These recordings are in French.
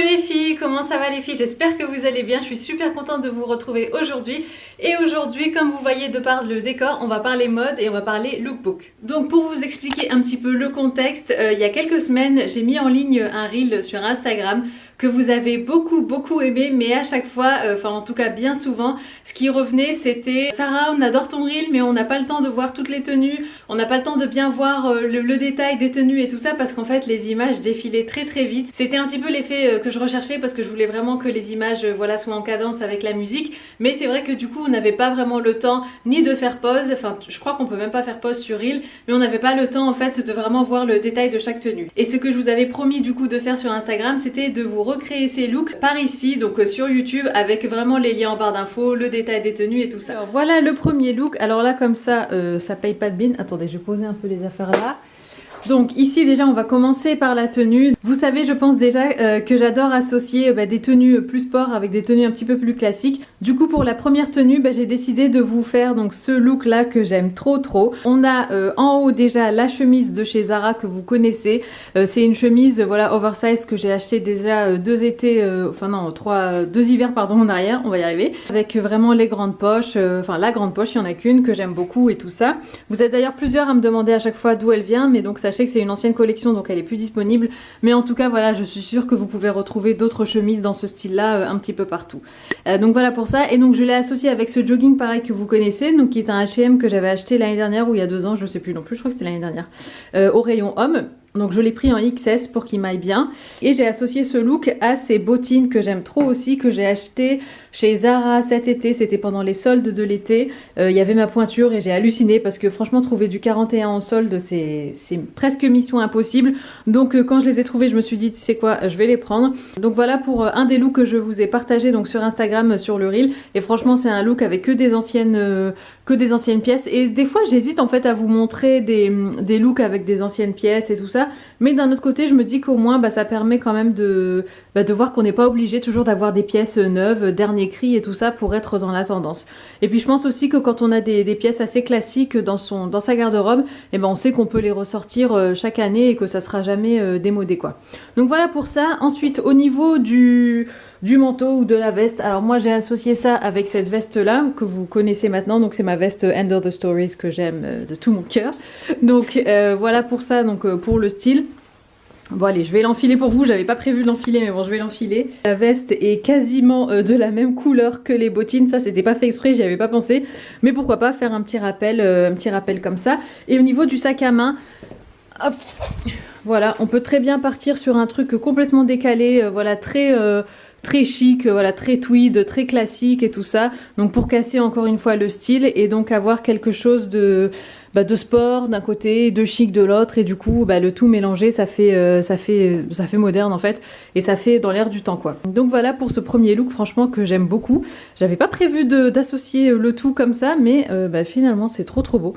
les filles, comment ça va les filles? J'espère que vous allez bien, je suis super contente de vous retrouver aujourd'hui. Et aujourd'hui, comme vous voyez de par le décor, on va parler mode et on va parler lookbook. Donc pour vous expliquer un petit peu le contexte, il y a quelques semaines, j'ai mis en ligne un reel sur Instagram que vous avez beaucoup aimé, mais à chaque fois, enfin en tout cas bien souvent, ce qui revenait c'était Sarah, on adore ton reel mais on n'a pas le temps de voir toutes les tenues, on n'a pas le temps de bien voir le détail des tenues et tout ça parce qu'en fait les images défilaient très vite. C'était un petit peu l'effet que je recherchais parce que je voulais vraiment que les images voilà, soient en cadence avec la musique, mais c'est vrai que du coup on n'avait pas vraiment le temps ni de faire pause, enfin je crois qu'on peut même pas faire pause sur reel, mais on n'avait pas le temps en fait de vraiment voir le détail de chaque tenue. Et ce que je vous avais promis du coup de faire sur Instagram, c'était de vous recréer ces looks par ici, donc sur YouTube, avec vraiment les liens en barre d'infos, le détail des tenues et tout ça. Alors voilà le premier look. Alors là comme ça, ça paye pas de mine. Attendez, je vais poser un peu les affaires là. Donc ici déjà on va commencer par la tenue. Vous savez je pense déjà que j'adore associer des tenues plus sport avec des tenues un petit peu plus classiques. Du coup pour la première tenue j'ai décidé de vous faire donc ce look là que j'aime trop. On a en haut déjà la chemise de chez Zara que vous connaissez. C'est une chemise voilà oversize que j'ai acheté déjà deux hivers pardon en arrière, on va y arriver. Avec vraiment les grandes poches, enfin la grande poche il y en a qu'une que j'aime beaucoup et tout ça. Vous êtes d'ailleurs plusieurs à me demander à chaque fois d'où elle vient, mais donc sachez que c'est une ancienne collection donc elle est plus disponible, mais en tout cas voilà je suis sûre que vous pouvez retrouver d'autres chemises dans ce style là un petit peu partout. Donc voilà pour ça, et donc je l'ai associé avec ce jogging pareil que vous connaissez, donc qui est un H&M que j'avais acheté l'année dernière ou il y a 2 ans, je sais plus non plus, je crois que c'était l'année dernière, au rayon homme. Donc je l'ai pris en XS pour qu'il m'aille bien. Et j'ai associé ce look à ces bottines que j'aime trop aussi, que j'ai acheté chez Zara cet été. C'était pendant les soldes de l'été. Il y avait ma pointure et j'ai halluciné parce que franchement trouver du 41 en solde c'est presque mission impossible. Donc quand je les ai trouvés je me suis dit tu sais quoi, je vais les prendre. Donc voilà pour un des looks que je vous ai partagé donc sur Instagram sur le reel. Et franchement c'est un look avec que des anciennes pièces. Et des fois j'hésite en fait à vous montrer des looks avec des anciennes pièces et tout ça. Mais d'un autre côté je me dis qu'au moins ça permet quand même de voir qu'on n'est pas obligé toujours d'avoir des pièces neuves, dernier cri et tout ça pour être dans la tendance. Et puis je pense aussi que quand on a des pièces assez classiques dans sa garde-robe, on sait qu'on peut les ressortir chaque année et que ça sera jamais démodé quoi. Donc voilà pour ça. Ensuite au niveau du manteau ou de la veste, alors moi j'ai associé ça avec cette veste là que vous connaissez maintenant, donc c'est ma veste End of the Stories que j'aime de tout mon cœur. Donc voilà pour ça, donc pour le style. Bon allez, je vais l'enfiler pour vous, j'avais pas prévu de l'enfiler mais bon je vais l'enfiler. La veste est quasiment de la même couleur que les bottines, ça c'était pas fait exprès, j'y avais pas pensé, mais pourquoi pas faire un petit rappel comme ça. Et au niveau du sac à main, hop, voilà, on peut très bien partir sur un truc complètement décalé, voilà très chic, voilà, très tweed, très classique et tout ça. Donc pour casser encore une fois le style et donc avoir quelque chose de sport d'un côté, de chic de l'autre, et du coup le tout mélangé ça fait moderne en fait, et ça fait dans l'air du temps quoi. Donc voilà pour ce premier look franchement que j'aime beaucoup. J'avais pas prévu d'associer le tout comme ça, mais finalement c'est trop beau.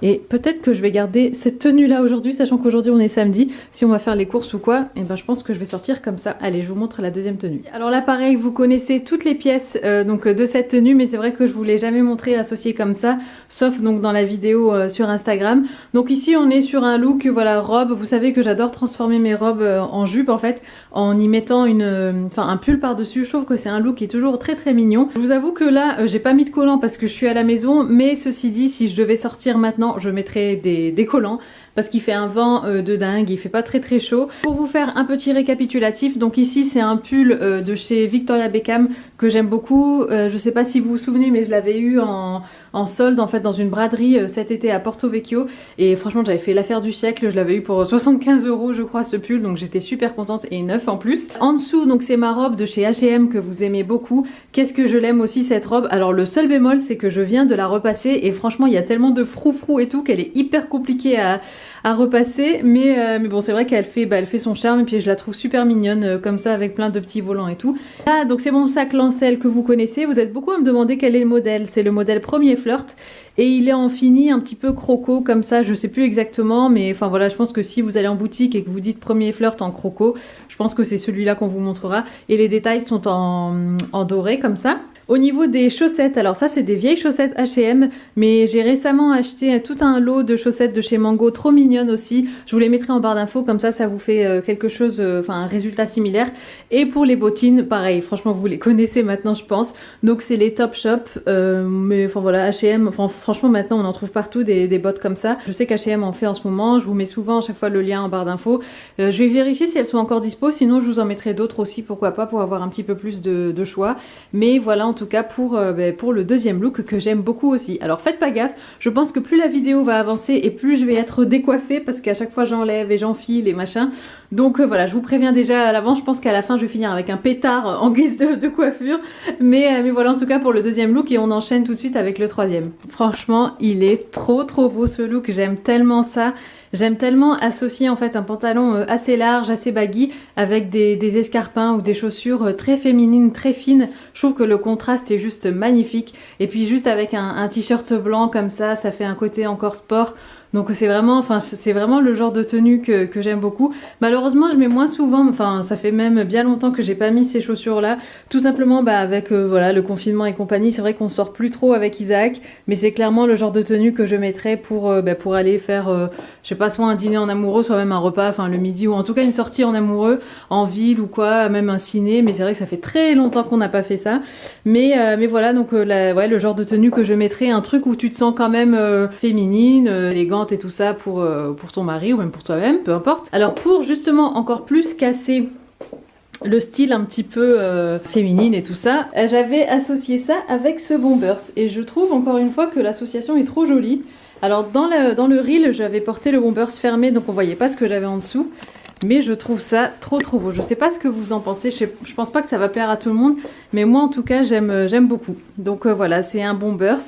Et peut-être que je vais garder cette tenue là aujourd'hui, sachant qu'aujourd'hui on est samedi, si on va faire les courses ou quoi, et je pense que je vais sortir comme ça. Allez, je vous montre la deuxième tenue. Alors là pareil, vous connaissez toutes les pièces donc de cette tenue, mais c'est vrai que je vous l'ai jamais montré associée comme ça, sauf donc dans la vidéo sur Instagram. Donc ici on est sur un look voilà robe. Vous savez que j'adore transformer mes robes en jupe en fait, en y mettant un pull par dessus. Je trouve que c'est un look qui est toujours très mignon. Je vous avoue que là j'ai pas mis de collants parce que je suis à la maison, mais ceci dit si je devais sortir maintenant je mettrais des collants parce qu'il fait un vent de dingue, il fait pas très chaud. Pour vous faire un petit récapitulatif, donc ici c'est un pull de chez Victoria Beckham que j'aime beaucoup. Je sais pas si vous vous souvenez mais je l'avais eu en solde en fait dans une braderie cet été à Porto Vecchio, et franchement j'avais fait l'affaire du siècle. Je l'avais eu pour 75 € je crois ce pull, donc j'étais super contente, et neuf en plus. En dessous donc c'est ma robe de chez H&M que vous aimez beaucoup. Qu'est-ce que je l'aime aussi cette robe. Alors le seul bémol c'est que je viens de la repasser et franchement il y a tellement de froufrou et tout qu'elle est hyper compliquée à repasser, mais bon c'est vrai qu'elle fait son charme, et puis je la trouve super mignonne comme ça avec plein de petits volants et tout. Ah donc c'est mon sac Lancel que vous connaissez. Vous êtes beaucoup à me demander quel est le modèle. C'est le modèle Premier Flirt et il est en fini un petit peu croco comme ça, je sais plus exactement, mais enfin voilà, je pense que si vous allez en boutique et que vous dites Premier Flirt en croco, je pense que c'est celui-là qu'on vous montrera, et les détails sont en doré comme ça. Au niveau des chaussettes, alors ça c'est des vieilles chaussettes H&M, mais j'ai récemment acheté tout un lot de chaussettes de chez Mango trop mignonnes mignonnes aussi. Je vous les mettrai en barre d'infos, comme ça vous fait quelque chose, enfin un résultat similaire. Et pour les bottines, pareil, franchement vous les connaissez maintenant je pense. Donc c'est les Topshop, mais enfin voilà, H&M, franchement maintenant on en trouve partout des bottes comme ça. Je sais qu'H&M en fait en ce moment, je vous mets souvent à chaque fois le lien en barre d'infos. Je vais vérifier si elles sont encore dispo, sinon je vous en mettrai d'autres aussi, pourquoi pas, pour avoir un petit peu plus de choix. Mais voilà en tout cas pour le deuxième look que j'aime beaucoup aussi. Alors faites pas gaffe, je pense que plus la vidéo va avancer et plus je vais être décoiffée parce qu'à chaque fois j'enlève et j'enfile et machin. Donc voilà, je vous préviens déjà à l'avance, je pense qu'à la fin je vais finir avec un pétard en guise de coiffure. Mais voilà en tout cas pour le deuxième look, et on enchaîne tout de suite avec le troisième. Franchement, il est trop beau ce look, j'aime tellement ça. J'aime tellement associer en fait un pantalon assez large, assez baggy avec des escarpins ou des chaussures très féminines, très fines. Je trouve que le contraste est juste magnifique. Et puis juste avec un t-shirt blanc comme ça fait un côté encore sport. Donc c'est vraiment le genre de tenue que j'aime beaucoup. Malheureusement je mets moins souvent, enfin ça fait même bien longtemps que j'ai pas mis ces chaussures là. Tout simplement avec voilà, le confinement et compagnie, c'est vrai qu'on sort plus trop avec Isaac. Mais c'est clairement le genre de tenue que je mettrais pour aller faire, je sais pas, soit un dîner en amoureux, soit même un repas, enfin le midi, ou en tout cas une sortie en amoureux, en ville ou quoi, même un ciné. Mais c'est vrai que ça fait très longtemps qu'on n'a pas fait ça. Mais voilà, donc ouais, le genre de tenue que je mettrais, un truc où tu te sens quand même féminine, élégante et tout ça pour ton mari ou même pour toi-même, peu importe. Alors pour justement encore plus casser le style un petit peu féminine et tout ça, j'avais associé ça avec ce Bombers et je trouve encore une fois que l'association est trop jolie. Alors dans le reel j'avais porté le Bombers fermé, donc on voyait pas ce que j'avais en dessous, mais je trouve ça trop beau. Je sais pas ce que vous en pensez, je pense pas que ça va plaire à tout le monde, mais moi en tout cas j'aime beaucoup. Donc voilà, c'est un Bombers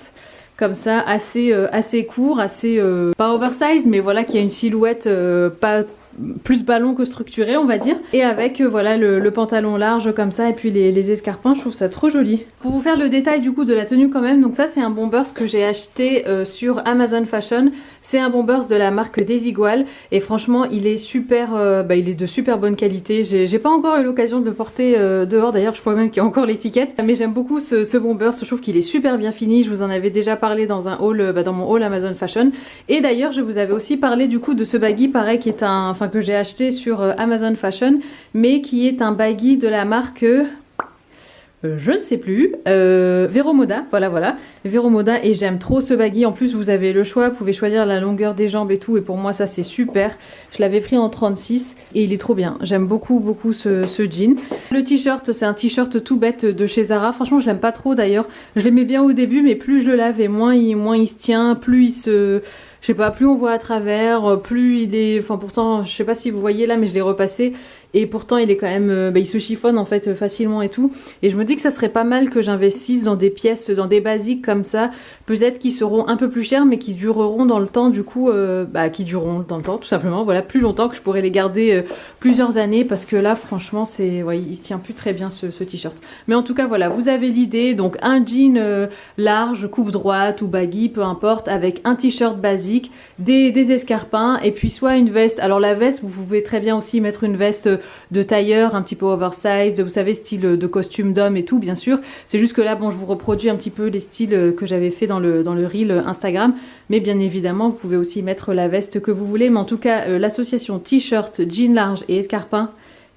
comme ça, assez court, assez pas oversize, mais voilà, qui a une silhouette pas plus ballon que structuré, on va dire, et avec voilà le pantalon large comme ça et puis les escarpins. Je trouve ça trop joli. Pour vous faire le détail du coup de la tenue quand même, donc ça c'est un Bombers que j'ai acheté sur Amazon Fashion. C'est un Bombers de la marque Desigual et franchement il est super, il est de super bonne qualité. J'ai pas encore eu l'occasion de le porter dehors, d'ailleurs je crois même qu'il y a encore l'étiquette, mais j'aime beaucoup ce Bombers. Je trouve qu'il est super bien fini. Je vous en avais déjà parlé dans un haul, dans mon haul Amazon Fashion, et d'ailleurs je vous avais aussi parlé du coup de ce baggy pareil qui est que j'ai acheté sur Amazon Fashion, mais qui est un baggy de la marque je ne sais plus, Vero Moda, voilà, Vero Moda, et j'aime trop ce baggy. En plus vous avez le choix, vous pouvez choisir la longueur des jambes et tout, et pour moi ça c'est super. Je l'avais pris en 36 et il est trop bien, j'aime beaucoup ce jean. Le t-shirt, c'est un t-shirt tout bête de chez Zara, franchement je l'aime pas trop d'ailleurs. Je l'aimais bien au début, mais plus je le lave et moins il se tient, plus il se... Je sais pas, plus on voit à travers, plus il est... Enfin pourtant, je sais pas si vous voyez là, mais je l'ai repassé. Et pourtant il est quand même, il se chiffonne en fait facilement et tout. Et je me dis que ça serait pas mal que j'investisse dans des pièces, dans des basiques comme ça. Peut-être qui seront un peu plus chères mais qui dureront dans le temps du coup. Qui dureront dans le temps tout simplement. Voilà, plus longtemps, que je pourrais les garder plusieurs années. Parce que là franchement c'est... Ouais, il se tient plus très bien ce t-shirt. Mais en tout cas voilà, vous avez l'idée. Donc un jean large, coupe droite ou baggy, peu importe. Avec un t-shirt basique, des escarpins et puis soit une veste. Alors la veste, vous pouvez très bien aussi mettre une veste de tailleur un petit peu oversize, vous savez, style de costume d'homme et tout, bien sûr. C'est juste que là, bon, je vous reproduis un petit peu les styles que j'avais fait dans le reel Instagram, mais bien évidemment, vous pouvez aussi mettre la veste que vous voulez. Mais en tout cas, l'association t-shirt, jean large et escarpin,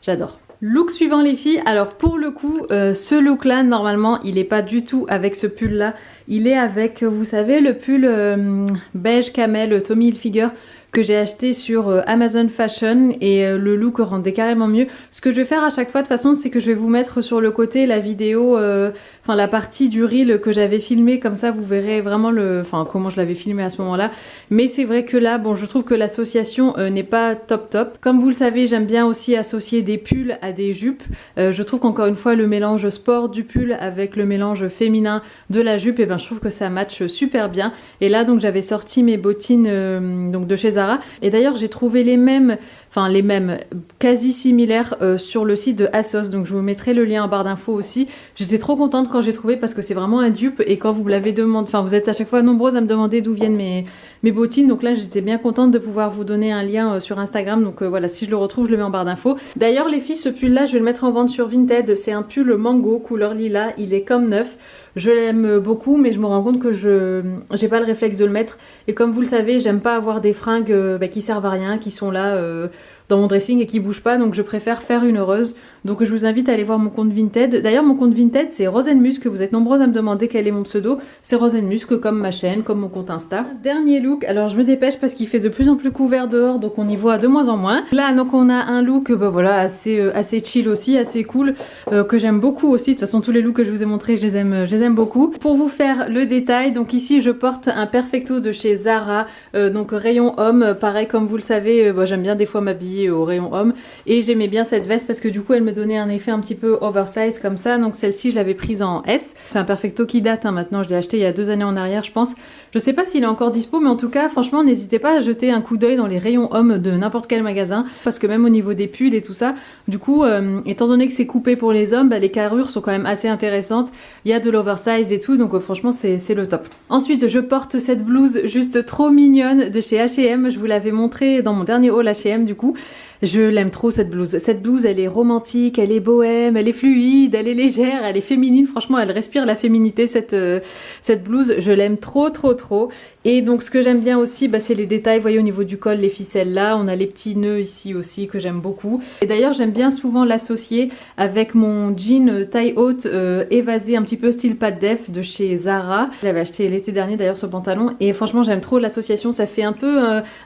j'adore. Look suivant les filles, alors pour le coup, ce look là, normalement, il est pas du tout avec ce pull là, il est avec, vous savez, le pull beige camel Tommy Hilfiger que j'ai acheté sur Amazon Fashion, et le look rendait carrément mieux. Ce que je vais faire à chaque fois de toute façon, c'est que je vais vous mettre sur le côté la vidéo, la partie du reel que j'avais filmé, comme ça vous verrez vraiment comment je l'avais filmé à ce moment-là. Mais c'est vrai que là, bon, je trouve que l'association n'est pas top. Comme vous le savez, j'aime bien aussi associer des pulls à des jupes. Je trouve qu'encore une fois, le mélange sport du pull avec le mélange féminin de la jupe, et je trouve que ça matche super bien. Et là, donc, j'avais sorti mes bottines donc de chez Zara. Et d'ailleurs, j'ai trouvé les mêmes enfin les mêmes, quasi similaires sur le site de ASOS. Donc je vous mettrai le lien en barre d'infos aussi. J'étais trop contente quand j'ai trouvé parce que c'est vraiment un dupe et quand vous me l'avez demandé, enfin vous êtes à chaque fois nombreuses à me demander d'où viennent mes bottines. Donc là j'étais bien contente de pouvoir vous donner un lien sur Instagram. Donc voilà, si je le retrouve, je le mets en barre d'infos. D'ailleurs les filles, ce pull là je vais le mettre en vente sur Vinted. C'est un pull mango couleur lilas, il est comme neuf. Je l'aime beaucoup mais je me rends compte que je j'ai pas le réflexe de le mettre. Et comme vous le savez, j'aime pas avoir des fringues qui servent à rien, qui sont là dans mon dressing et qui bougent pas. Donc je préfère faire une heureuse. Donc je vous invite à aller voir mon compte Vinted. D'ailleurs mon compte Vinted c'est Rose Musc. Vous êtes nombreuses à me demander quel est mon pseudo. C'est Rose Musc comme ma chaîne, comme mon compte Insta. Dernier look, alors je me dépêche parce qu'il fait de plus en plus couvert dehors. Donc on y voit de moins en moins. Là donc on a un look voilà, assez chill aussi, assez cool. Que j'aime beaucoup aussi. De toute façon tous les looks que je vous ai montrés je les aime beaucoup. Pour vous faire le détail, donc ici je porte un perfecto de chez Zara. Donc rayon homme. Pareil comme vous le savez, j'aime bien des fois m'habiller au rayon homme. Et j'aimais bien cette veste parce que du coup elle me donnait un effet un petit peu oversize comme ça. Donc celle-ci je l'avais prise en S. C'est un perfecto qui date maintenant, je l'ai acheté il y a 2 années en arrière je pense. Je sais pas s'il est encore dispo mais en tout cas franchement n'hésitez pas à jeter un coup d'œil dans les rayons hommes de n'importe quel magasin. Parce que même au niveau des pulls et tout ça, du coup étant donné que c'est coupé pour les hommes, les carrures sont quand même assez intéressantes. Il y a de l'oversize et tout donc franchement c'est le top. Ensuite je porte cette blouse juste trop mignonne de chez H&M. Je vous l'avais montré dans mon dernier haul H&M du coup. Je l'aime trop cette blouse. Cette blouse elle est romantique, elle est bohème, elle est fluide, elle est légère, elle est féminine. Franchement elle respire la féminité cette blouse. Je l'aime trop. Et donc ce que j'aime bien aussi c'est les détails. Vous voyez au niveau du col les ficelles là. On a les petits nœuds ici aussi que j'aime beaucoup. Et d'ailleurs j'aime bien souvent l'associer avec mon jean taille haute évasé un petit peu style pas def de chez Zara. Je l'avais acheté l'été dernier d'ailleurs ce pantalon. Et franchement j'aime trop l'association. Ça fait un peu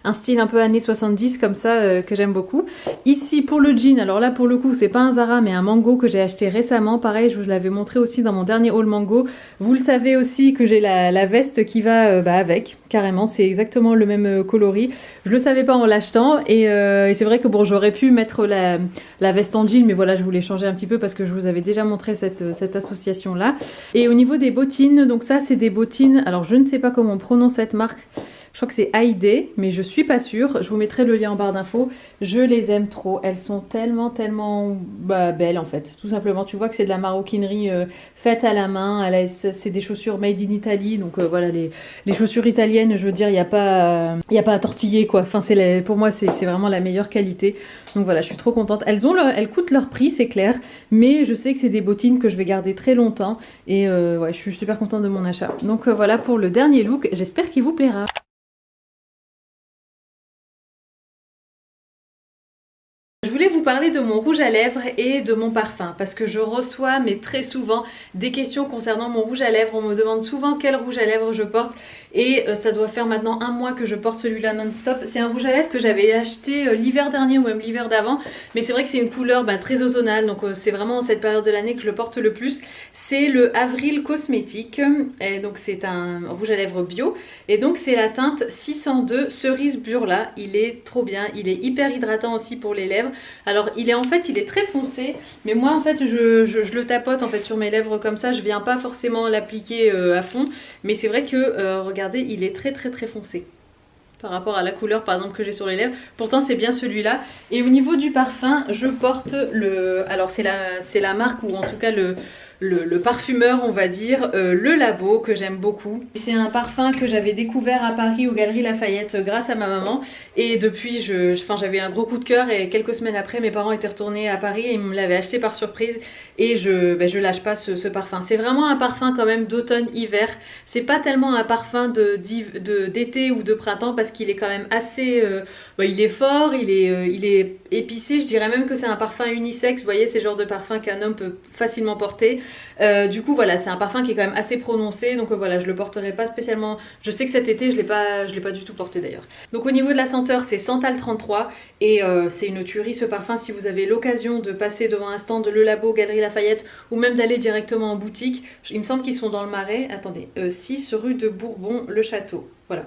un style un peu années 70 comme ça que j'aime beaucoup. Ici pour le jean, alors là pour le coup c'est pas un Zara mais un Mango que j'ai acheté récemment. Pareil je vous l'avais montré aussi dans mon dernier haul Mango. Vous le savez aussi que j'ai la veste qui va avec, carrément c'est exactement le même coloris. Je le savais pas en l'achetant et c'est vrai que bon j'aurais pu mettre la veste en jean mais voilà je voulais changer un petit peu parce que je vous avais déjà montré cette association là. Et au niveau des bottines, donc ça c'est des bottines, alors je ne sais pas comment on prononce cette marque. Je crois que c'est Haïdé, mais je suis pas sûre. Je vous mettrai le lien en barre d'infos. Je les aime trop. Elles sont tellement belles en fait. Tout simplement, tu vois que c'est de la maroquinerie faite à la main. C'est des chaussures made in Italy. Donc voilà, les chaussures italiennes, je veux dire, il n'y a pas à tortiller quoi. Enfin, pour moi, c'est vraiment la meilleure qualité. Donc voilà, je suis trop contente. Elles coûtent leur prix, c'est clair. Mais je sais que c'est des bottines que je vais garder très longtemps. Et ouais, je suis super contente de mon achat. Donc voilà pour le dernier look. J'espère qu'il vous plaira. Je voulais vous parler de mon rouge à lèvres et de mon parfum parce que je reçois mais très souvent des questions concernant mon rouge à lèvres. On me demande souvent quel rouge à lèvres je porte et ça doit faire maintenant 1 mois que je porte celui-là non-stop. C'est un rouge à lèvres que j'avais acheté l'hiver dernier ou même l'hiver d'avant, mais c'est vrai que c'est une couleur très automnale, donc c'est vraiment cette période de l'année que je le porte le plus. C'est le Avril Cosmétique et donc c'est un rouge à lèvres bio et donc c'est la teinte 602 cerise burla. Il est trop bien, il est hyper hydratant aussi pour les lèvres. Alors il est très foncé, mais moi en fait je le tapote en fait sur mes lèvres comme ça. Je viens pas forcément l'appliquer à fond, mais c'est vrai que regardez, il est très foncé par rapport à la couleur par exemple que j'ai sur les lèvres. Pourtant c'est bien celui-là. Et au niveau du parfum, je porte alors c'est la marque ou en tout cas le parfumeur on va dire, le Labo, que j'aime beaucoup. C'est un parfum que j'avais découvert à Paris aux Galeries Lafayette grâce à ma maman et depuis j'avais un gros coup de cœur et quelques semaines après mes parents étaient retournés à Paris et ils me l'avaient acheté par surprise et je lâche pas ce parfum. C'est vraiment un parfum quand même d'automne-hiver. C'est pas tellement un parfum d'été ou de printemps parce qu'il est quand même assez il est fort, il est épicé. Je dirais même que c'est un parfum unisexe. Vous voyez, c'est le genre de parfum qu'un homme peut facilement porter. Du coup voilà, c'est un parfum qui est quand même assez prononcé, donc voilà, je le porterai pas spécialement. Je sais que cet été je l'ai pas du tout porté d'ailleurs. Donc au niveau de la senteur, c'est Santal 33 et c'est une tuerie ce parfum. Si vous avez l'occasion de passer devant un stand de Le Labo, Galerie Lafayette ou même d'aller directement en boutique, il me semble qu'ils sont dans le Marais. Attendez, 6 rue de Bourbon le Château. Voilà,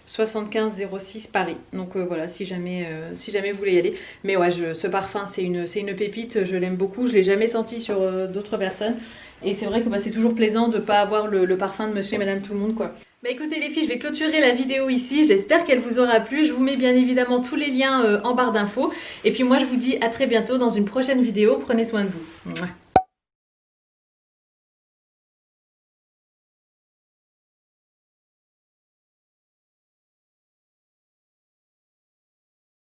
75 06 Paris. Donc voilà, si jamais vous voulez y aller. Mais ouais, ce parfum c'est une pépite, je l'aime beaucoup. Je l'ai jamais senti sur d'autres personnes. Et c'est vrai que c'est toujours plaisant de pas avoir le parfum de monsieur et madame tout le monde quoi. Bah écoutez les filles, je vais clôturer la vidéo ici, j'espère qu'elle vous aura plu. Je vous mets bien évidemment tous les liens en barre d'infos. Et puis moi je vous dis à très bientôt dans une prochaine vidéo, prenez soin de vous. Mouah.